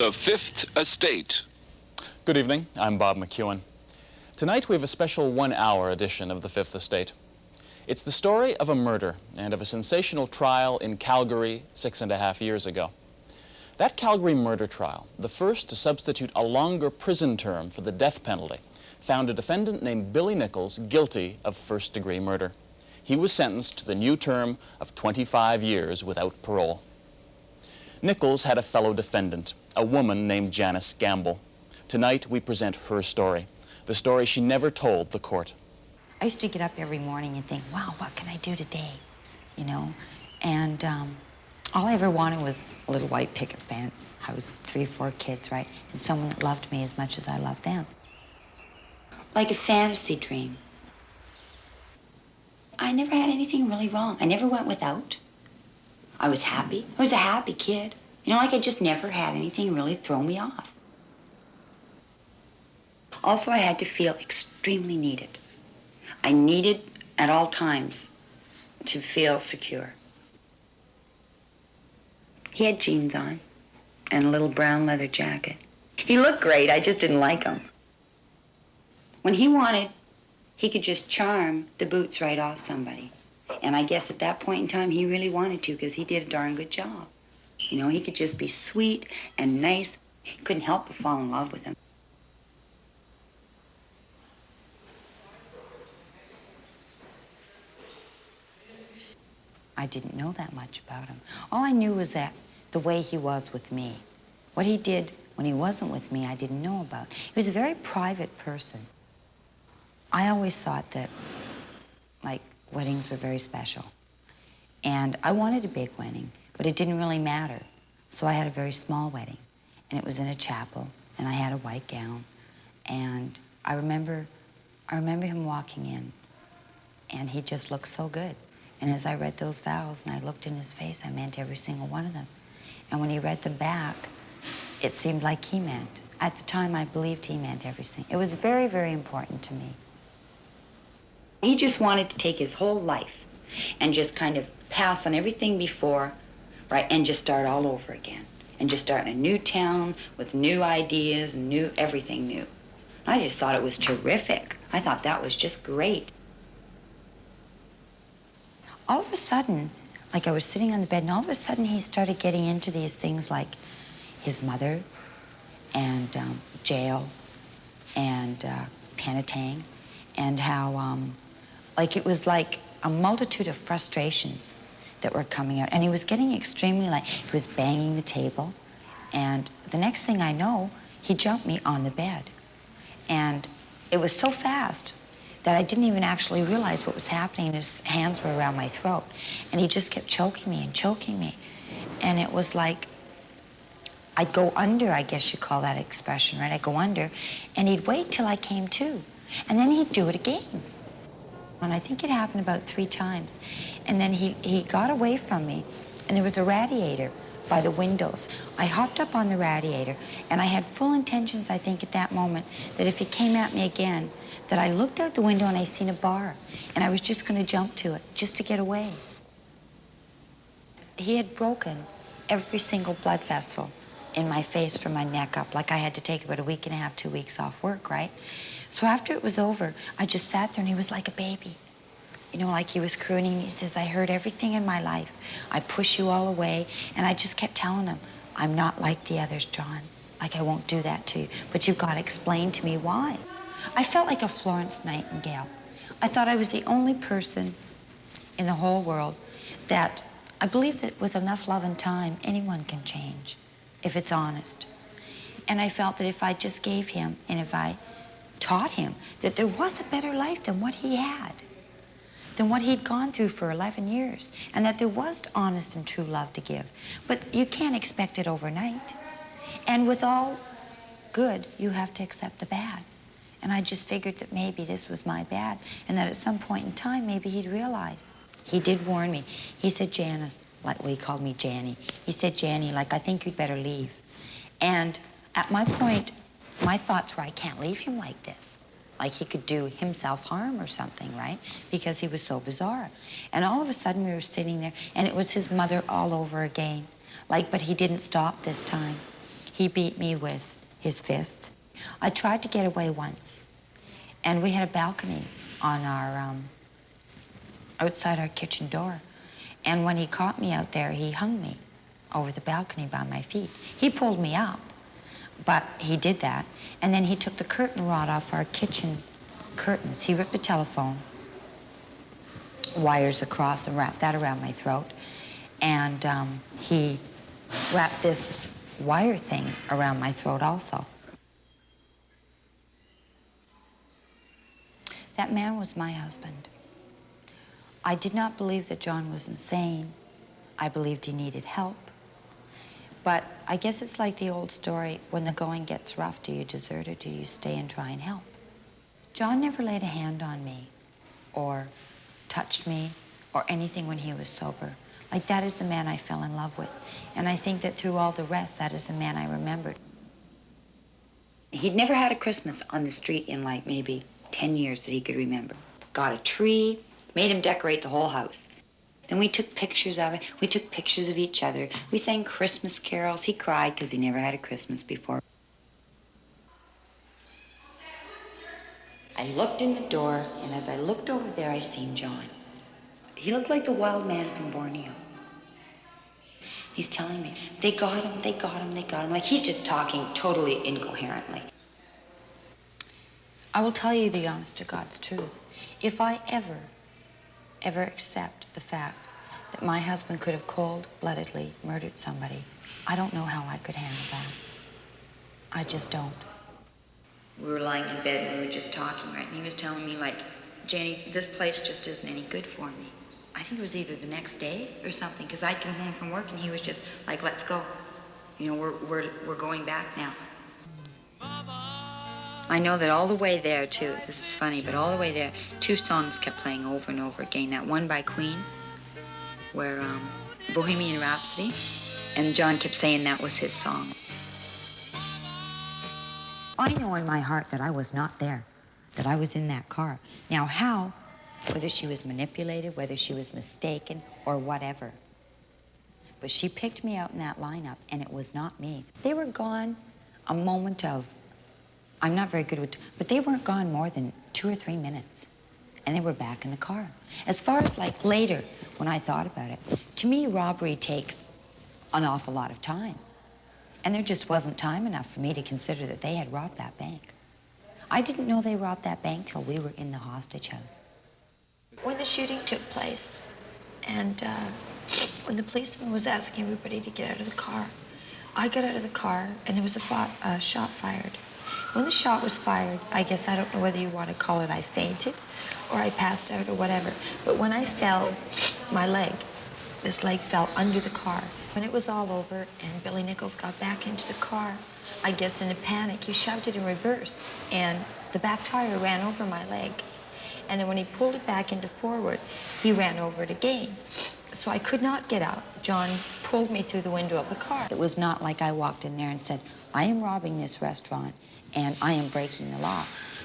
The Fifth Estate. Good evening, I'm Bob McKeown. Tonight we have a special one-hour edition of The Fifth Estate. It's the story of a murder and of a sensational trial in Calgary 6.5 years ago. That Calgary murder trial, the first to substitute a longer prison term for the death penalty, found a defendant named Billy Nicholls guilty of first-degree murder. He was sentenced to the new term of 25 years without parole. Nicholls had a fellow defendant, a woman named Janise Gamble. Tonight we present her story, the story she never told the court. I used to get up every morning and think, wow, what can I do today? You know, and all I ever wanted was a little white picket fence, house, 3 or 4 kids, right? And someone that loved me as much as I loved them. Like a fantasy dream. I never had anything really wrong. I never went without. I was happy. I was a happy kid. You know, like I just never had anything really throw me off. Also, I had to feel extremely needed. I needed at all times to feel secure. He had jeans on and a little brown leather jacket. He looked great, I just didn't like him. When he wanted, he could just charm the boots right off somebody. And I guess at that point in time, he really wanted to because he did a darn good job. You know, he could just be sweet and nice. Couldn't help but fall in love with him. I didn't know that much about him. All I knew was that the way he was with me. What he did when he wasn't with me, I didn't know about. He was a very private person. I always thought that, like, weddings were very special. And I wanted a big wedding, but it didn't really matter. So I had a very small wedding, and it was in a chapel, and I had a white gown. And I remember him walking in, and he just looked so good. And as I read those vows and I looked in his face, I meant every single one of them. And when he read them back, it seemed like he meant. At the time, I believed he meant every single. It was very, very important to me. He just wanted to take his whole life and just kind of pass on everything before, right, and just start all over again. And just start in a new town with new ideas, new everything new. I just thought it was terrific. I thought that was just great. All of a sudden, like I was sitting on the bed, and all of a sudden he started getting into these things like his mother and jail and Penetang, and how like it was like a multitude of frustrations that were coming out. And he was getting extremely, like, he was banging the table. And the next thing I know, he jumped me on the bed. And it was so fast that I didn't even actually realize what was happening. His hands were around my throat. And he just kept choking me and choking me. And it was like, I'd go under, I guess you call that expression, right? I'd go under, and he'd wait till I came to. And then he'd do it again. And I think it happened about 3 times. And then he got away from me, and there was a radiator by the windows. I hopped up on the radiator, and I had full intentions, I think, at that moment, that if he came at me again, that I looked out the window and I seen a bar, and I was just going to jump to it, just to get away. He had broken every single blood vessel in my face from my neck up, like I had to take about 1.5 weeks, 2 weeks off work, right? So after it was over, I just sat there, and he was like a baby. You know, like he was crooning. He says, I heard everything in my life. I push you all away. And I just kept telling him, I'm not like the others, John. Like, I won't do that to you. But you've got to explain to me why. I felt like a Florence Nightingale. I thought I was the only person in the whole world that I believe that with enough love and time, anyone can change if it's honest. And I felt that if I just gave him and if I taught him that there was a better life than what he had, than what he'd gone through for 11 years, and that there was honest and true love to give. But you can't expect it overnight. And with all good, you have to accept the bad. And I just figured that maybe this was my bad, and that at some point in time, maybe he'd realize. He did warn me. He said, Janice, like, well, he called me Janny. He said, Janny, like, I think you'd better leave. And at my point, my thoughts were, I can't leave him like this. Like he could do himself harm or something, right? Because he was so bizarre. And all of a sudden we were sitting there, and it was his mother all over again. Like, but he didn't stop this time. He beat me with his fists. I tried to get away once, and we had a balcony on our, outside our kitchen door. And when he caught me out there, he hung me over the balcony by my feet. He pulled me up, but he did that. And then he took the curtain rod off our kitchen curtains. He ripped the telephone wires across and wrapped that around my throat. And he wrapped this wire thing around my throat also. That man was my husband. I did not believe that John was insane. I believed he needed help. But I guess it's like the old story, when the going gets rough, do you desert or do you stay and try and help? John never laid a hand on me or touched me or anything when he was sober. Like, that is the man I fell in love with. And I think that through all the rest, that is the man I remembered. He'd never had a Christmas on the street in like maybe 10 years that he could remember. Got a tree, made him decorate the whole house. Then we took pictures of it. We took pictures of each other. We sang Christmas carols. He cried because he never had a Christmas before. I looked in the door, and as I looked over there, I seen John. He looked like the wild man from Borneo. He's telling me, they got him, they got him, they got him. Like, he's just talking totally incoherently. I will tell you the honest to God's truth. If I ever accept the fact that my husband could have cold-bloodedly murdered somebody, I don't know how I could handle that. I just don't. We were lying in bed and we were just talking, right? And he was telling me, like, Jenny, this place just isn't any good for me. I think it was either the next day or something, because I'd come home from work and he was just like, let's go. You know, we're going back now. I know that all the way there, too, this is funny, but all the way there, two songs kept playing over and over again. That one by Queen, where Bohemian Rhapsody, and John kept saying that was his song. I know in my heart that I was not there, that I was in that car. Now, how, whether she was manipulated, whether she was mistaken, or whatever, but she picked me out in that lineup, and it was not me. They were gone a moment of, I'm not very good with, but they weren't gone more than 2 or 3 minutes, and they were back in the car. As far as like later, when I thought about it, to me, robbery takes an awful lot of time. And there just wasn't time enough for me to consider that they had robbed that bank. I didn't know they robbed that bank till we were in the hostage house. When the shooting took place, and when the policeman was asking everybody to get out of the car, I got out of the car, and there was a shot fired. When the shot was fired, I guess, I don't know whether you want to call it I fainted or I passed out or whatever, but when I fell, my leg, this leg fell under the car. When it was all over and Billy Nicholls got back into the car, I guess in a panic, he shoved it in reverse, and the back tire ran over my leg. And then when he pulled it back into forward, he ran over it again. So I could not get out. John pulled me through the window of the car. It was not like I walked in there and said, I am robbing this restaurant and I am breaking the law.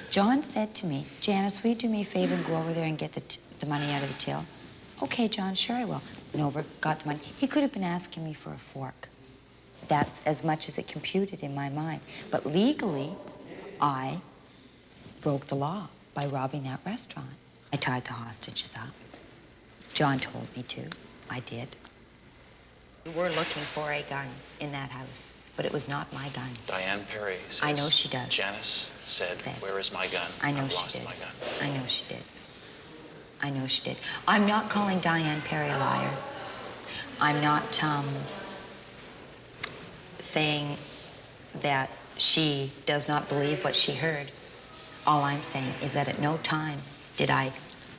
John said to me, Janice, will you do me a favor and go over there and get the money out of the till? Okay, John, sure I will. Went over, got the money. He could have been asking me for a fork. That's as much as it computed in my mind. But legally, I broke the law by robbing that restaurant. I tied the hostages up. John told me to. I did. We were looking for a gun in that house, but it was not my gun. Diane Perry says, I know she does. Janice said, where is my gun? I know I've she lost did. my gun. I know she did. I know she did. I'm not calling Diane Perry a liar. I'm not saying that she does not believe what she heard. All I'm saying is that at no time did I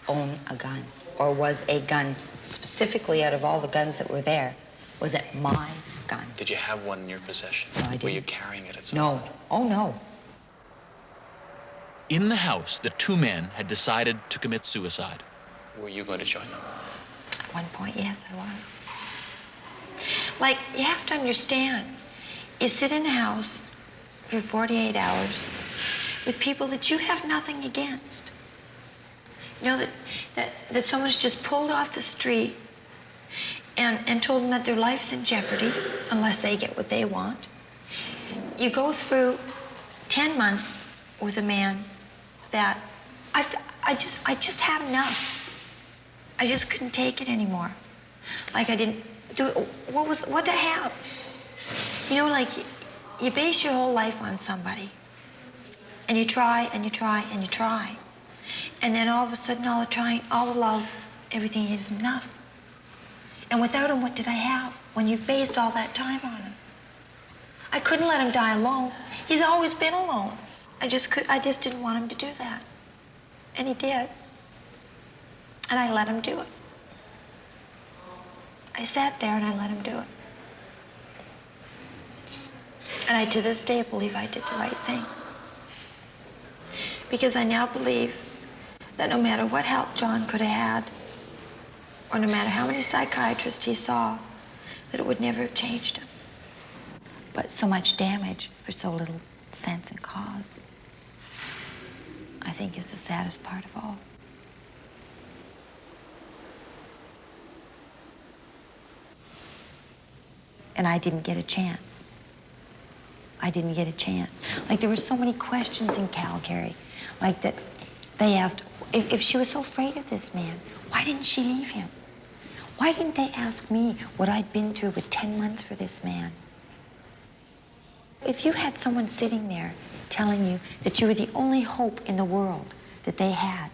own a gun, or was a gun specifically out of all the guns that were there, was it my gun? Did you have one in your possession? No, I didn't. Were you carrying it at some No. point? Oh, no. In the house, the two men had decided to commit suicide. Were you going to join them? At one point, yes, I was. Like, you have to understand, you sit in a house for 48 hours with people that you have nothing against. You know, that someone's just pulled off the street and told them that their life's in jeopardy unless they get what they want. You go through 10 months with a man that I just had enough. I just couldn't take it anymore. Like I didn't do it. What to have? You know, like you base your whole life on somebody. And you try and you try and you try. And then all of a sudden, all the trying, all the love, everything isn't enough. And without him, what did I have when you've based all that time on him? I couldn't let him die alone. He's always been alone. I just didn't want him to do that. And he did. And I let him do it. I sat there and I let him do it. And I, to this day, believe I did the right thing. Because I now believe that no matter what help John could have had, or no matter how many psychiatrists he saw, that it would never have changed him. But so much damage for so little sense and cause, I think, is the saddest part of all. And I didn't get a chance. I didn't get a chance. Like, there were so many questions in Calgary, like that they asked, if she was so afraid of this man, why didn't she leave him? Why didn't they ask me what I'd been through with 10 months for this man? If you had someone sitting there telling you that you were the only hope in the world that they had,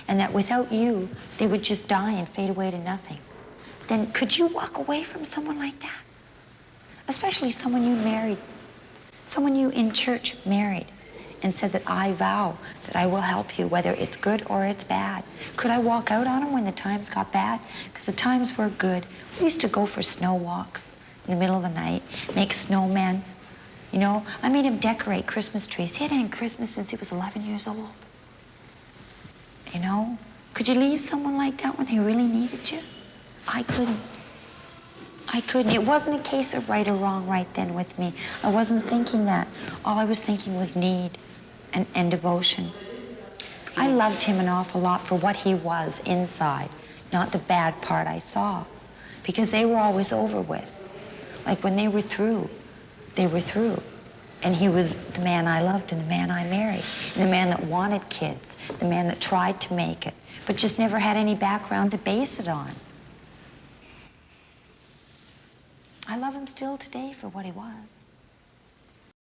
and that without you, they would just die and fade away to nothing, then could you walk away from someone like that? Especially someone you married, someone you in church married, and said that I vow that I will help you, whether it's good or it's bad. Could I walk out on him when the times got bad? Because the times were good. We used to go for snow walks in the middle of the night, make snowmen. You know, I made him decorate Christmas trees. He hadn't had Christmas since he was 11 years old. You know? Could you leave someone like that when they really needed you? I couldn't. I couldn't. It wasn't a case of right or wrong right then with me. I wasn't thinking that. All I was thinking was need and devotion. I loved him an awful lot for what he was inside, not the bad part I saw, because they were always over with. Like when they were through, they were through. And he was the man I loved and the man I married, and the man that wanted kids, the man that tried to make it, but just never had any background to base it on. I love him still today for what he was.